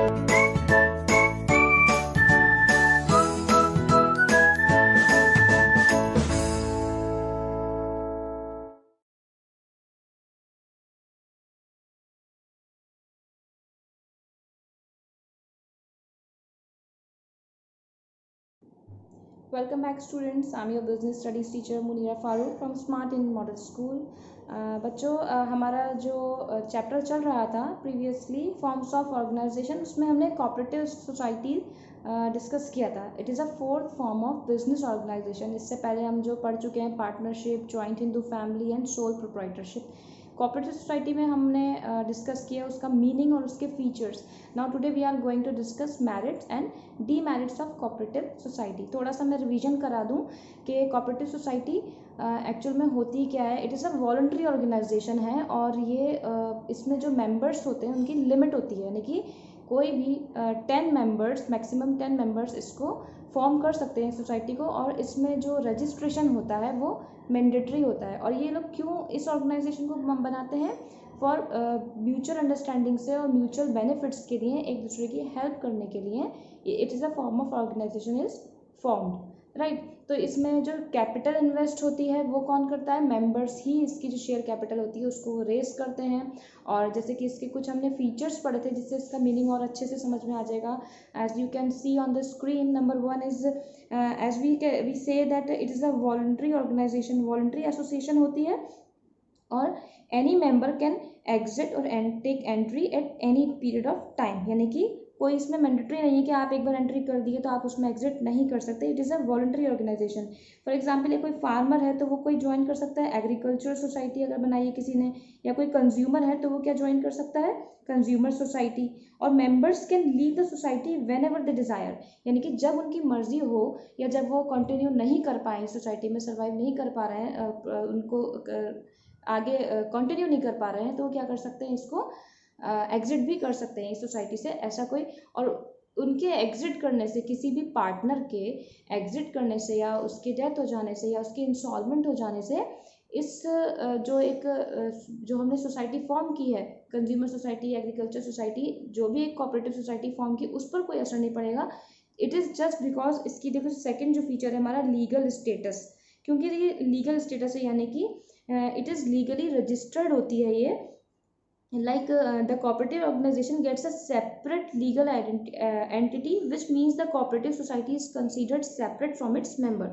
Welcome back students. I'm your business studies teacher Munira Farooq from Smart Indian Model School. बच्चों हमारा जो chapter चल रहा था प्रीवियसली फॉर्म्स ऑफ ऑर्गेनाइजेशन, उसमें हमने कोऑपरेटिव सोसाइटी डिस्कस किया था. It is a fourth form of business organization. इससे पहले हम जो पढ़ चुके हैं partnership, joint Hindu family and sole proprietorship. Cooperative society में हमने डिस्कस किया उसका मीनिंग और उसके features. Now today we are going to discuss merits and demerits of cooperative society. थोड़ा सा मैं रिवीजन करा दूं कि कोऑपरेटिव सोसाइटी एक्चुअल में होती क्या है. It is a voluntary organization है और ये इसमें जो मेंबर्स होते हैं उनकी लिमिट होती है, यानी कि कोई भी 10 मेंबर्स, मैक्सिमम 10 मेंबर्स इसको फॉर्म कर सकते हैं सोसाइटी को. और इसमें जो रजिस्ट्रेशन होता है वो मैंडेटरी होता है. और ये लोग क्यों इस ऑर्गेनाइजेशन को बनाते हैं? फॉर म्यूचुअल अंडरस्टैंडिंग से और म्यूचुअल बेनिफिट्स के लिए, एक दूसरे की हेल्प करने के लिए it is a form of organisation is formed, right. तो इसमें जो कैपिटल इन्वेस्ट होती है वो कौन करता है? मेंबर्स ही इसकी जो शेयर कैपिटल होती है उसको रेस करते हैं. और जैसे कि इसके कुछ हमने फीचर्स पढ़े थे जिससे इसका मीनिंग और अच्छे से समझ में आ जाएगा. As you can see on the screen, number 1 is as we say that it is a voluntary organisation. Voluntary association होती है और एनी मेंबर कैन एग्जिट और take entry at any period of time, यानी कि कोई इसमें mandatory नहीं है कि आप एक बार एंट्री कर दिए तो आप उसमें एग्जिट नहीं कर सकते. It is a voluntary organisation. For example, कोई फार्मर है तो वो कोई ज्वाइन कर सकता है एग्रीकल्चर सोसाइटी अगर बनाई है किसी ने, या कोई कंज्यूमर है तो वो क्या ज्वाइन कर सकता है? Consumer society. और members can leave the society whenever they desire, यानी कि जब उनकी मर्जी हो या जब वो कंटिन्यू नहीं कर पाए, सोसाइटी में सर्वाइव नहीं कर पा रहे हैं, उनको आगे कंटिन्यू नहीं कर पा रहे हैं, तो क्या कर सकते हैं? इसको एग्जिट भी कर सकते हैं इस सोसाइटी से. ऐसा कोई, और उनके एग्जिट करने से, किसी भी पार्टनर के एग्जिट करने से या उसकी डेथ हो जाने से या उसकी इंसॉल्वेंट हो जाने से, इस जो हमने सोसाइटी फॉर्म की है, कंज्यूमर सोसाइटी, एग्रीकल्चर सोसाइटी, जो भी एक कोऑपरेटिव सोसाइटी फॉर्म की, उस पर कोई असर नहीं पड़ेगा. इट इज़ जस्ट बिकॉज इसकी देखो सेकंड जो फीचर है हमारा, लीगल स्टेटस. क्योंकि ये लीगल स्टेटस है, यानी कि इट इज़ लीगली रजिस्टर्ड होती है ये. like the cooperative organization gets a separate legal entity, which means the cooperative society is considered separate from its member.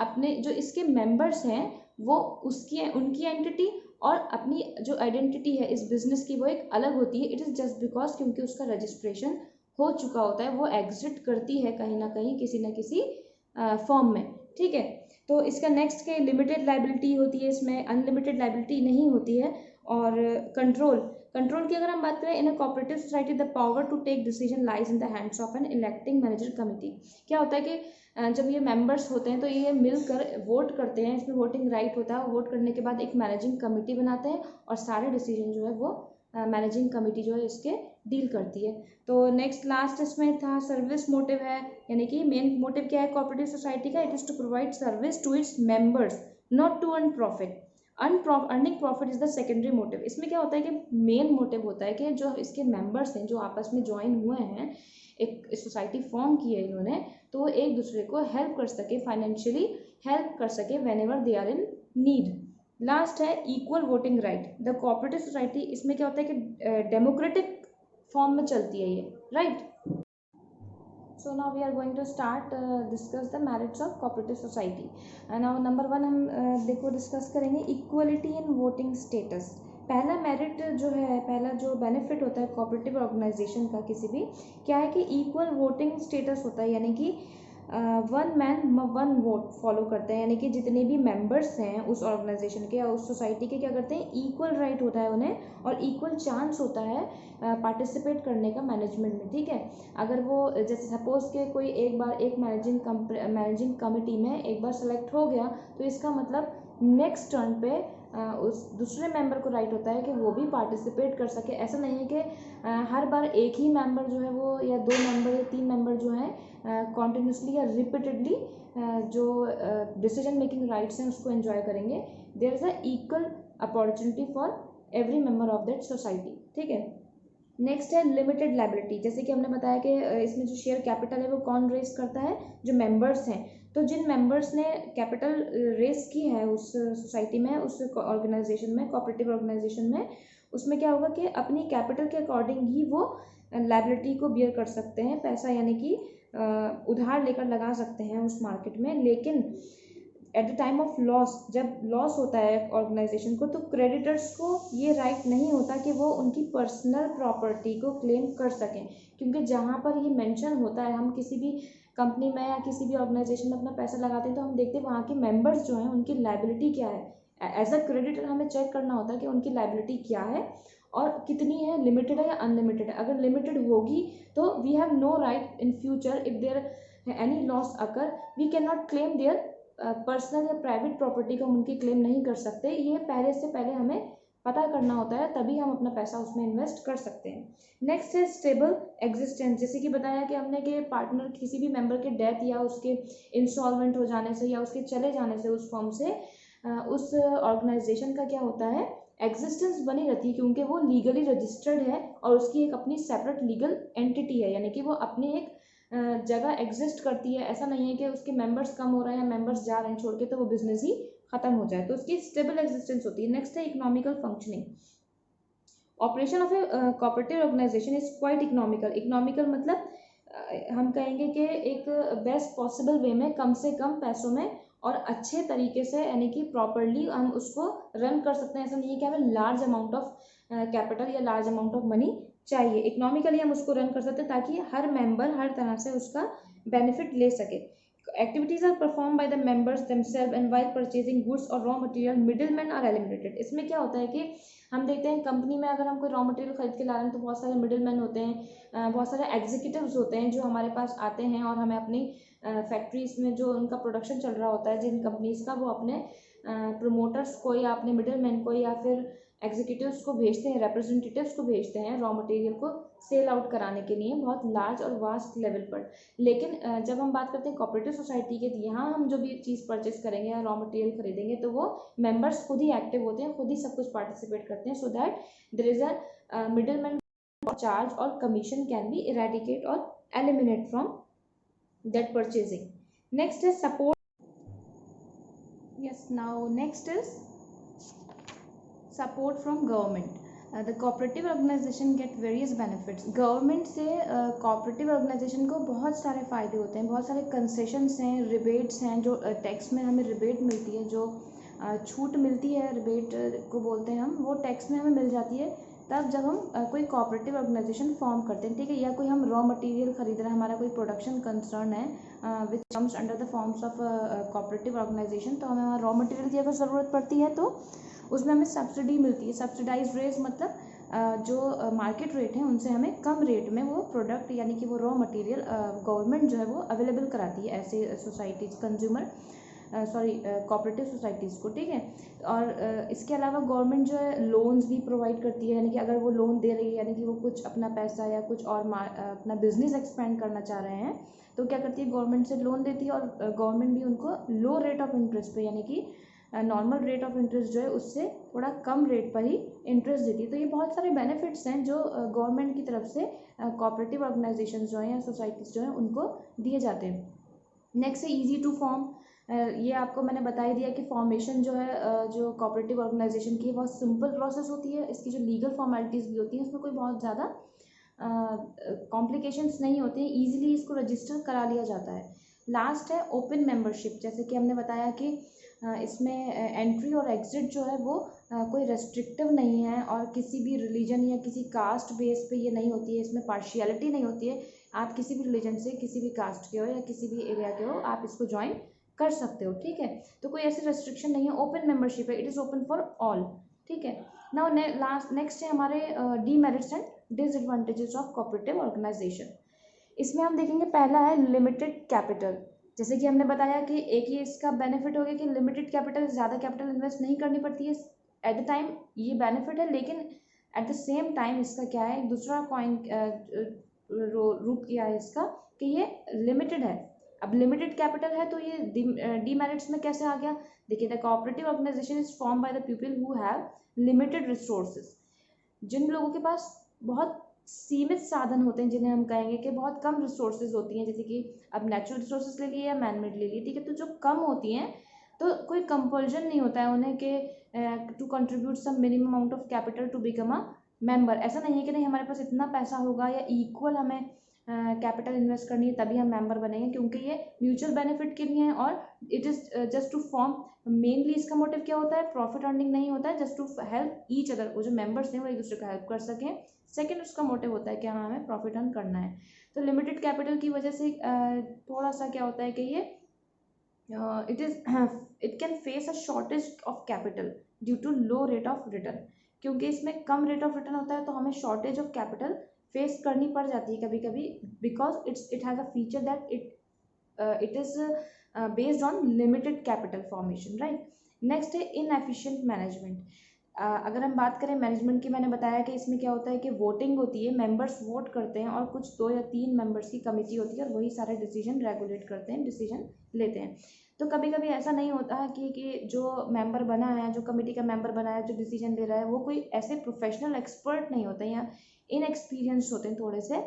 अपने जो इसके members हैं वो उसकी उनकी एंटिटी और अपनी जो आइडेंटिटी है इस बिजनेस की वो एक अलग होती है. इट इज़ जस्ट बिकॉज क्योंकि उसका रजिस्ट्रेशन हो चुका होता है, वो एग्जिट करती है कहीं ना कहीं किसी न किसी फॉर्म में, ठीक है. तो इसका नेक्स्ट के लिमिटेड लाइबिलिटी होती है, इसमें अनलिमिटेड लाइबिलिटी नहीं होती है. और कंट्रोल की अगर हम बात करें, in a cooperative society the power to take decision lies in the hands of an electing manager committee. क्या होता है कि जब ये मेंबर्स होते हैं तो ये मिलकर वोट करते हैं, इसमें वोटिंग राइट होता है. वोट करने के बाद एक मैनेजिंग कमेटी बनाते हैं और सारे डिसीजन जो है वो मैनेजिंग कमेटी जो है इसके डील करती है. तो नेक्स्ट लास्ट इसमें था सर्विस मोटिव है, यानी कि मेन मोटिव क्या है कोऑपरेटिव सोसाइटी का? It is to provide service to its members, not to earn profit. Earning profit is the secondary motive. इसमें क्या होता है कि मेन मोटिव होता है कि जो इसके मेंबर्स हैं, जो आपस में ज्वाइन हुए हैं, एक सोसाइटी फॉर्म की है इन्होंने, तो वो एक दूसरे को हेल्प कर सके, फाइनेंशियली हेल्प कर सके whenever they are in need. Last है equal voting right. The cooperative society, इसमें क्या होता है कि डेमोक्रेटिक फॉर्म में चलती है ये, right. So now we are going to start discuss the merits of cooperative society. Now number 1 हम देखो डिस्कस करेंगे इक्वलिटी इन वोटिंग स्टेटस. पहला मेरिट जो है, पहला जो बेनिफिट होता है कोऑपरेटिव ऑर्गेनाइजेशन का किसी भी, क्या है कि इक्वल वोटिंग स्टेटस होता है. यानी कि one man one vote follow करते हैं, यानी कि जितने भी मेंबर्स हैं उस ऑर्गेनाइजेशन के या उस सोसाइटी के, क्या करते हैं? इक्वल राइट होता है उन्हें और इक्वल चांस होता है पार्टिसिपेट करने का मैनेजमेंट में, ठीक है. अगर वो जैसे सपोज के कोई एक बार एक मैनेजिंग कमेटी में एक बार सेलेक्ट हो गया, तो इसका मतलब नेक्स्ट टर्न पे उस दूसरे मेंबर को राइट होता है कि वो भी पार्टिसिपेट कर सके. ऐसा नहीं है कि हर बार एक ही मेंबर जो है वो, या 2 मेंबर या 3 मेंबर जो हैं कॉन्टिन्यूसली या रिपीटेडली जो डिसीजन मेकिंग राइट्स हैं उसको एंजॉय करेंगे. There is a equal opportunity for every member of that society, ठीक है. नेक्स्ट है लिमिटेड लायबिलिटी। जैसे कि हमने बताया कि इसमें जो शेयर कैपिटल है वो कौन रेस करता है, जो मेंबर्स हैं। तो जिन मेंबर्स ने कैपिटल रेस की है उस सोसाइटी में, उस ऑर्गेनाइजेशन में, कोऑपरेटिव ऑर्गेनाइजेशन में, उसमें क्या होगा कि अपनी कैपिटल के अकॉर्डिंग ही वो लायबिलिटी को बियर कर सकते हैं, पैसा यानी कि उधार लेकर लगा सकते हैं उस मार्केट में। लेकिन at the time of loss, जब लॉस होता है ऑर्गेनाइजेशन को, तो क्रेडिटर्स को ये राइट नहीं होता कि वो उनकी पर्सनल प्रॉपर्टी को क्लेम कर सकें, क्योंकि जहाँ पर ये मेंशन होता है, हम किसी भी कंपनी में या किसी भी ऑर्गेनाइजेशन में अपना पैसा लगाते हैं तो हम देखते हैं वहाँ के मेंबर्स जो हैं उनकी लायबिलिटी क्या है। एज अ क्रेडिटर हमें चेक करना होता है कि उनकी लायबिलिटी क्या है और कितनी है, लिमिटेड है या अनलिमिटेड है। अगर लिमिटेड होगी तो we have no right in future, if there any loss occur, we can not claim their personal या प्राइवेट प्रॉपर्टी को हम उनकी क्लेम नहीं कर सकते। ये पहले से पहले हमें पता करना होता है, तभी हम अपना पैसा उसमें इन्वेस्ट कर सकते हैं। नेक्स्ट है स्टेबल एग्जिस्टेंस। जैसे कि बताया कि हमने कि पार्टनर किसी भी मेंबर के डेथ या उसके इंसॉल्वेंट हो जाने से या उसके चले जाने से उस फॉर्म से उस ऑर्गेनाइजेशन का क्या होता है, एग्जिस्टेंस बनी रहती है, क्योंकि वो लीगली रजिस्टर्ड है और उसकी एक अपनी सेपरेट लीगल एंटिटी है, यानी कि वो अपनी एक जगह एग्जिस्ट करती है। ऐसा नहीं है कि उसके मेंबर्स कम हो रहे हैं या मेंबर्स जा रहे हैं छोड़ के तो वो बिजनेस ही खत्म हो जाए, तो उसकी स्टेबल एग्जिस्टेंस होती है। नेक्स्ट है economical functioning. Operation of a cooperative organisation is quite economical. Economical मतलब हम कहेंगे कि एक बेस्ट पॉसिबल वे में, कम से कम पैसों में और अच्छे तरीके से, यानी कि प्रॉपरली हम उसको रन कर सकते हैं। ऐसा नहीं है कि हमें लार्ज अमाउंट ऑफ कैपिटल या लार्ज अमाउंट ऑफ मनी चाहिए। इकोनॉमिकली हम उसको रन कर सकते हैं ताकि हर मेंबर हर तरह से उसका बेनिफिट ले सके। Activities are perform by the members themselves and while purchasing goods और raw material middleman are eliminated. इसमें क्या होता है कि हम देखते हैं कंपनी में अगर हम कोई रॉ मटेरियल खरीद के ला रहे हैं तो बहुत सारे मिडिलमैन होते हैं, बहुत सारे एग्जीक्यूटिव्स होते हैं जो हमारे पास आते हैं और हमें अपनी फैक्ट्रीज में जो उनका प्रोडक्शन चल रहा होता है जिन कंपनीज का, वो अपने प्रोमोटर्स को या अपने मिडिलमैन को या फिर एग्जीक्यूटिव्स को भेजते हैं, रिप्रेजेंटेटिव्स को भेजते हैं रॉ मटेरियल को सेल आउट कराने के लिए बहुत लार्ज और वास्ट लेवल पर। लेकिन जब हम बात करते हैं कोऑपरेटिव सोसाइटी के, यहाँ हम जो भी चीज़ परचेस करेंगे या रॉ मटेरियल खरीदेंगे तो वो मेंबर्स खुद ही एक्टिव होते हैं, खुद ही सब कुछ पार्टिसिपेट करते हैं, so that there is a middleman charge और कमीशन कैन बी इरेडिकेट और eliminate from that purchasing. Next is support. Yes, now next is support from government. The cooperative organization get various benefits. Government से cooperative organization को बहुत सारे फ़ायदे होते हैं, बहुत सारे कंसेशंस हैं, रिबेट्स हैं, जो टैक्स में हमें रिबेट मिलती है, जो छूट मिलती है, रिबेट को बोलते हैं हम, वो टैक्स में हमें मिल जाती है तब जब हम कोई कोऑपरेटिव ऑर्गेनाइजेशन फॉर्म करते हैं, ठीक है। या कोई हम रॉ मटेरियल खरीद रहे हैं, हमारा कोई प्रोडक्शन कंसर्न है which comes under the forms of cooperative organisation, तो हमें वहाँ रॉ मटेरियल की अगर ज़रूरत पड़ती है तो उसमें हमें सब्सिडी मिलती है। सब्सिडाइज रेट मतलब जो मार्केट रेट है उनसे हमें कम रेट में वो प्रोडक्ट यानी कि वो रॉ मटेरियल गवर्नमेंट जो है वो अवेलेबल कराती है ऐसे सोसाइटीज़, कंज्यूमर कोऑपरेटिव सोसाइटीज़ को, ठीक है। और इसके अलावा गवर्नमेंट जो है लोन्स भी प्रोवाइड करती है, यानी कि अगर वो लोन दे रही है यानी कि वो कुछ अपना पैसा या कुछ और अपना बिजनेस एक्सपेंड करना चाह रहे हैं तो क्या करती है, गवर्नमेंट से लोन देती है और गवर्नमेंट भी उनको लो रेट ऑफ इंटरेस्ट पे, यानी कि नॉर्मल रेट ऑफ इंटरेस्ट जो है उससे थोड़ा कम रेट पर ही इंटरेस्ट देती है। तो ये बहुत सारे बेनिफिट्स हैं जो गवर्नमेंट की तरफ से कोऑपरेटिव ऑर्गेनाइजेशन जो हैं या सोसाइटीज़ जो हैं उनको दिए जाते हैं। नेक्स्ट है ईजी टू फॉर्म। ये आपको मैंने बता ही दिया कि फॉर्मेशन जो है जो कोऑपरेटिव ऑर्गेनाइजेशन की बहुत सिंपल प्रोसेस होती है। इसकी जो लीगल फॉर्मेलिटीज़ भी होती हैं उसमें कोई बहुत ज़्यादा कॉम्प्लिकेशंस नहीं होते हैं, ईजिली इसको रजिस्टर करा लिया जाता है। लास्ट है ओपन मेंबरशिप। जैसे कि हमने बताया कि इसमें एंट्री और एग्ज़िट जो है वो कोई रेस्ट्रिक्टिव नहीं है और किसी भी रिलीजन या किसी कास्ट बेस पे ये नहीं होती है, इसमें पार्शियलिटी नहीं होती है। आप किसी भी रिलीजन से, किसी भी कास्ट के हो या किसी भी एरिया के हो, आप इसको ज्वाइन कर सकते हो, ठीक है। तो कोई ऐसी रेस्ट्रिक्शन नहीं है, ओपन मेंबरशिप है, it is open for all, ठीक है। नाउ नेक्स्ट है हमारे demerits and disadvantages of cooperative organisation. इसमें हम देखेंगे पहला है लिमिटेड कैपिटल। जैसे कि हमने बताया कि एक ही इसका बेनिफिट हो गया कि लिमिटेड कैपिटल, ज़्यादा कैपिटल इन्वेस्ट नहीं करनी पड़ती है एट द टाइम, ये बेनिफिट है। लेकिन एट द सेम टाइम इसका क्या है, एक दूसरा पॉइंट रूप किया है इसका कि ये लिमिटेड है। अब लिमिटेड कैपिटल है तो ये डीमेरिट्स में कैसे आ गया, देखिए the cooperative organisation is form by the people who have limited resources. जिन लोगों के पास बहुत सीमित साधन होते हैं, जिन्हें हम कहेंगे कि बहुत कम रिसोर्सेज होती हैं, जैसे कि अब नेचुरल रिसोर्सेज ले लिए या मैन मेड ले लिए, ठीक है। तो जो कम होती हैं तो कोई कंपल्जन नहीं होता है उन्हें कि to contribute some minimum amount of capital to become a member. ऐसा नहीं है कि नहीं हमारे पास इतना पैसा होगा या इक्वल हमें कैपिटल इन्वेस्ट करनी है तभी हम मेंबर बनेंगे, क्योंकि ये म्यूचुअल बेनिफिट के लिए है और it is just to form. Mainly इसका मोटिव क्या होता है, प्रॉफिट अर्निंग नहीं होता है, just to help each other. वो जो मेंबर्स हैं वो एक दूसरे का हेल्प कर सकें। सेकेंड उसका मोटिव होता है कि हाँ हमें प्रॉफिट अर्न करना है। तो लिमिटेड कैपिटल की वजह से थोड़ा सा क्या होता है कि ये it can face a shortage of capital due to low rate of return. क्योंकि इसमें कम रेट ऑफ रिटर्न होता है तो हमें शॉर्टेज ऑफ कैपिटल फेस करनी पड़ जाती है कभी कभी, because it has a feature that it is based on limited capital formation, right. Next है इनएफिशिएंट मैनेजमेंट। अगर हम बात करें मैनेजमेंट की, मैंने बताया कि इसमें क्या होता है कि वोटिंग होती है, मेंबर्स वोट करते हैं और कुछ 2 या 3 मेंबर्स की कमेटी होती है और वही सारे डिसीजन रेगुलेट करते हैं, डिसीजन लेते हैं। तो कभी कभी ऐसा नहीं होता है कि जो मेंबर बना है, जो कमेटी का मेंबर बना है, जो डिसीजन ले रहा है, वो कोई ऐसे प्रोफेशनल एक्सपर्ट नहीं होते या इनएक्सपीरियंस होते हैं थोड़े से,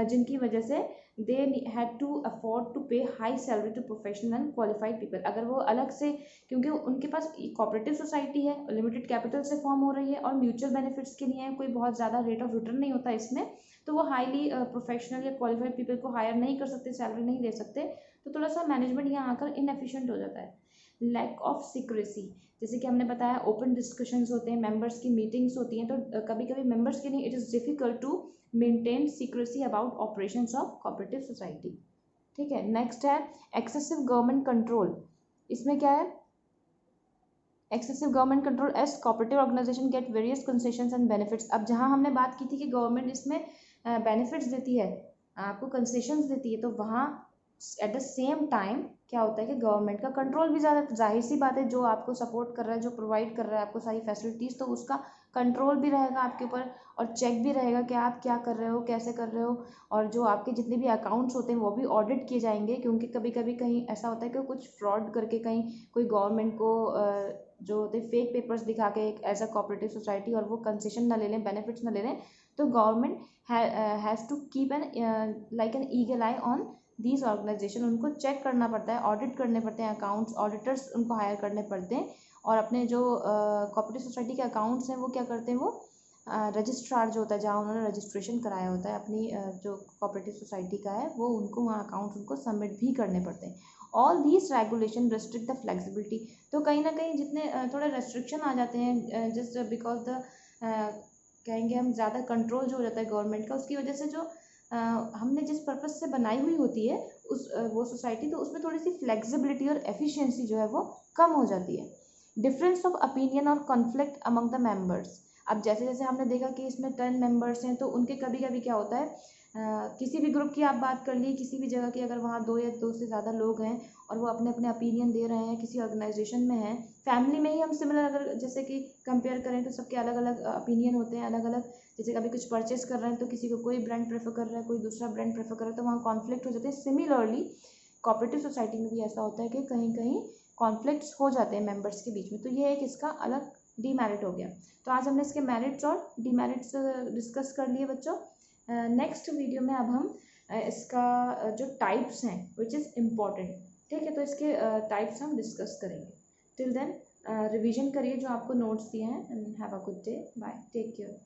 जिनकी वजह से they had to afford to pay high salary to professional and qualified people. अगर वो अलग से, क्योंकि उनके पास कोऑपरेटिव सोसाइटी है, लिमिटेड कैपिटल से फॉर्म हो रही है और म्यूचुअल बेनिफिट्स के लिए कोई बहुत ज़्यादा रेट ऑफ रिटर्न नहीं होता इसमें, तो वो हाईली प्रोफेशनल या क्वालिफाइड पीपल को हायर नहीं कर सकते, सैलरी नहीं दे सकते। तो थोड़ा सा मैनेजमेंट यहाँ आकर इनएफिशिएंट हो जाता है। लैक ऑफ सिक्रेसी, जैसे कि हमने बताया ओपन डिस्कशंस होते हैं, मेंबर्स की मीटिंग्स होती हैं, तो कभी कभी मेंबर्स के लिए it is difficult to maintain secrecy about operations of cooperative society, ठीक है। नेक्स्ट है एक्सेसिव गवर्नमेंट कंट्रोल। इसमें क्या है, excessive government control as cooperative organisation get various concessions and benefits. अब जहाँ हमने बात की थी कि गवर्नमेंट इसमें बेनिफिट्स देती है, आपको कंसेशंस देती है, तो वहाँ एट द सेम टाइम क्या होता है कि गवर्नमेंट का कंट्रोल भी ज़्यादा, जाहिर सी बात है, जो आपको सपोर्ट कर रहा है, जो प्रोवाइड कर रहा है आपको सारी फैसिलिटीज़, तो उसका कंट्रोल भी रहेगा आपके ऊपर और चेक भी रहेगा कि आप क्या कर रहे हो, कैसे कर रहे हो। और जो आपके जितने भी अकाउंट्स होते हैं वो भी ऑडिट किए जाएंगे, क्योंकि कभी कभी कहीं ऐसा होता है कि कुछ फ्रॉड करके कहीं कोई गवर्नमेंट को जो होते फेक पेपर्स दिखा के एक एज अ कोऑपरेटिव सोसाइटी और वो कंसेशन ना ले लें, बेनिफिट्स ना ले लें, तो government has to keep an like an eagle eye on these organisation. उनको चेक करना पड़ता है, ऑडिट करने पड़ते हैं, अकाउंट्स ऑडिटर्स उनको हायर करने पड़ते हैं। और अपने जो कोऑपरेटिव सोसाइटी के अकाउंट्स हैं वो क्या करते हैं, वो रजिस्ट्रार जो होता है, जहाँ उन्होंने रजिस्ट्रेशन कराया होता है अपनी जो कोऑपरेटिव सोसाइटी का है, वो उनको वहाँ अकाउंट्स उनको सबमिट भी करने पड़ते हैं। All these regulation restrict the flexibility. तो कहीं ना कहीं जितने थोड़े रेस्ट्रिक्शन आ जाते हैं, जस्ट बिकॉज द कहेंगे हम ज़्यादा कंट्रोल जो हो जाता है गवर्नमेंट का, उसकी वजह से जो हमने जिस पर्पज़ से बनाई हुई होती है उस वो सोसाइटी, तो उसमें थोड़ी सी फ्लेक्सिबिलिटी और एफिशिएंसी जो है वो कम हो जाती है। डिफरेंस ऑफ ओपिनियन और कॉन्फ्लिक्ट अमंग द मेंबर्स। अब जैसे जैसे हमने देखा कि इसमें 10 मेंबर्स हैं, तो उनके कभी कभी क्या होता है, किसी भी ग्रुप की आप बात कर ली, किसी भी जगह की, अगर वहाँ 2 या 2 से ज़्यादा लोग हैं और वो अपने अपने ओपिनियन दे रहे हैं, किसी ऑर्गेनाइजेशन में हैं, फैमिली में ही हम सिमिलर अगर जैसे कि कंपेयर करें तो सबके अलग अलग ओपिनियन होते हैं, अलग अलग। जैसे कभी कुछ परचेस कर रहे हैं तो किसी को कोई ब्रांड प्रेफर कर रहा है, कोई दूसरा ब्रांड प्रेफर कर रहा है, तो वहाँ कॉन्फ्लिक्ट हो जाते हैं। सिमिलरली कोऑपरेटिव सोसाइटी में भी ऐसा होता है कि कहीं कहीं कॉन्फ्लिक्ट्स हो जाते हैं मेंबर्स के बीच में, तो ये एक इसका अलग डीमेरिट हो गया। तो आज हमने इसके मेरिट्स और डीमेरिट्स डिस्कस कर लिए बच्चों। नेक्स्ट वीडियो में अब हम इसका जो टाइप्स हैं विच इज़ इम्पॉर्टेंट, ठीक है, तो इसके टाइप्स हम डिस्कस करेंगे। टिल देन रिवीजन करिए जो आपको नोट्स दिए हैं, and have a good day, bye, take care.